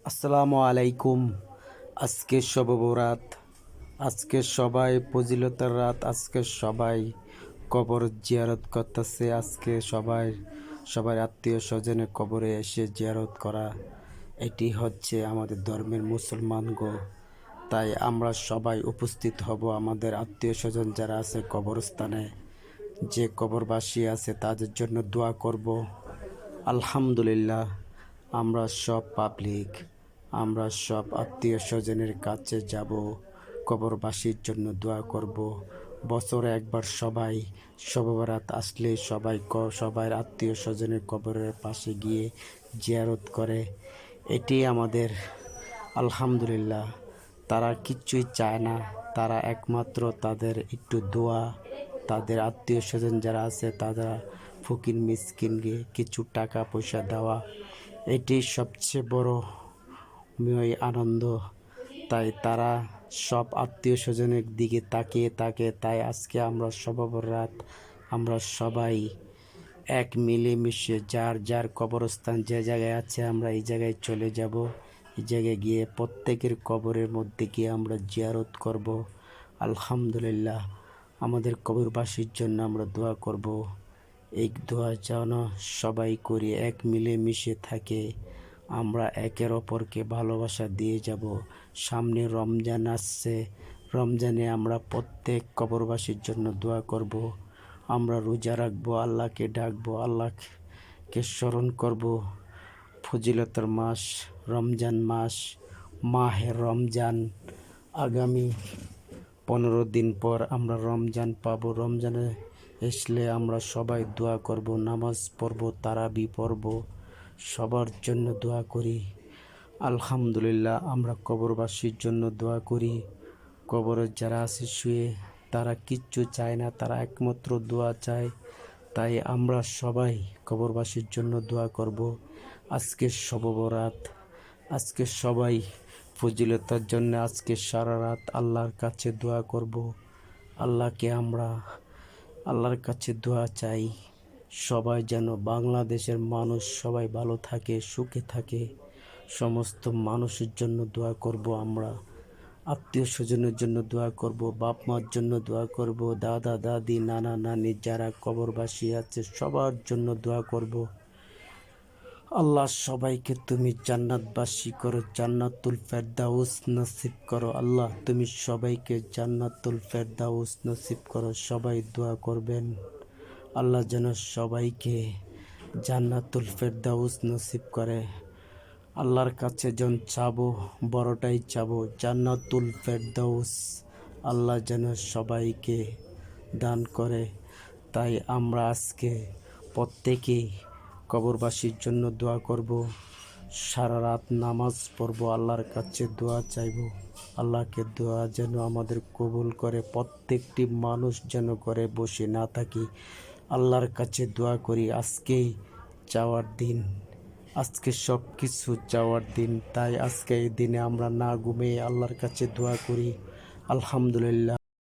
আসসালামু আলাইকুম। আজকে শবে বরাত। আজকে সবাই ফজিলতের রাত। আজকে সবাই কবর জিয়ারত করতেছে। আজকে সবাই আত্মীয় স্বজনের কবরে এসে জিয়ারত করা, এটি হচ্ছে আমাদের ধর্মের মুসলমান গো। তাই আমরা সবাই উপস্থিত হব। আমাদের আত্মীয় স্বজন যারা আছে কবরস্থানে, যে কবরবাসী আছে তাদের জন্য দোয়া করব। আলহামদুলিল্লাহ, আমরা সব আত্মীয় স্বজনের কাছে যাব, কবরবাসীর জন্য দোয়া করব। বছরে একবার সবাই শবে বরাত আসলে সবাই আত্মীয় স্বজনের কবরের পাশে গিয়ে জিয়ারত করে। এটি আমাদের আলহামদুলিল্লাহ। তারা কিচ্ছুই চায় না, তারা একমাত্র তাদের একটু দোয়া, তাদের আত্মীয় স্বজন যারা আছে তারা ফকির মিসকিনকে কিছু টাকা পয়সা দেওয়া, এটি সবচেয়ে বড় আনন্দ। তাই তারা সব আত্মীয় স্বজনের দিকে তাকিয়ে থাকে। তাই আজকে আমরা শবে বরাত, আমরা সবাই এক মিলেমিশে যার যার কবরস্থান যে জায়গায় আছে আমরা এই জায়গায় চলে যাব। এই জায়গায় গিয়ে প্রত্যেকের কবরের মধ্যে গিয়ে আমরা জিয়ারত করব। আলহামদুলিল্লাহ, আমাদের কবরবাসীর জন্য আমরা দোয়া করব। এই দোয়া যেন সবাই করি, এক মিলেমিশে থাকে। আমরা একের অপরকে ভালোবাসা দিয়ে যাব। সামনে রমজান আসছে, রমজানে আমরা প্রত্যেক কবরবাসীর জন্য দোয়া করব। আমরা রোজা রাখবো, আল্লাহকে ডাকবো, আল্লাহকে স্মরণ করব। ফজিলতের মাস রমজান মাস, মাহে রমজান। আগামী 15 দিন পর আমরা রমজান পাবো। রমজানে আসলে আমরা সবাই দোয়া করব, নামাজ পড়ব, তারাবি পড়ব, সবার জন্য দোয়া করি। আলহামদুলিল্লাহ, আমরা কবরবাসীর জন্য দোয়া করি। কবরে যারা আছে শুয়ে, তারা কিচ্ছু চায় না, তারা একমাত্র দোয়া চায়। তাই আমরা সবাই কবরবাসীর জন্য দোয়া করব। আজকে শবে বরাত, আজকে সবাই ফজিলতার জন্য আজকে সারা রাত আল্লাহর কাছে দোয়া করব। আল্লাহর কাছে দোয়া চাই, সবাই যেন বাংলাদেশের মানুষ সবাই ভালো থাকে, সুখে থাকে। সমস্ত মানুষের জন্য দোয়া করব। আমরা আত্মীয় স্বজনের জন্য দোয়া করব, বাপ মার জন্য দোয়া করব, দাদা দাদি নানা নানি যারা কবরবাসী আছে সবার জন্য দোয়া করব। আল্লাহ সবাইকে তুমি জান্নাতবাসী করো, জান্নাতুল ফেরদাউস নসিব করো। আল্লাহ তুমি সবাইকে জান্নাতুল ফেরদাউস নসিব করো। সবাই দোয়া করবেন আল্লাহ যেন সবাইকে জান্নাতুল ফেরদাউস নসিব করে। আল্লাহর কাছে যখন চাবো, বড়টাই চাবো, জান্নাতুল ফেরদাউস আল্লাহ যেন সবাইকে দান করে। তাই আমরা আজকে প্রত্যেকেই কবরবাসীর জন্য দোয়া করব, সারা রাত নামাজ পড়ব, আল্লাহর কাছে দোয়া চাইব। আল্লাহকে দোয়া যেন আমাদের কবুল করে। প্রত্যেকটি মানুষ যেন করে বসে না থাকি, আল্লাহর কাছে দোয়া করি। আজকেই চাওয়ার দিন, আজকে সব কিছু চাওয়ার দিন। তাই আজকে এই দিনে আমরা না ঘুমিয়ে আল্লাহর কাছে দোয়া করি। আলহামদুলিল্লাহ।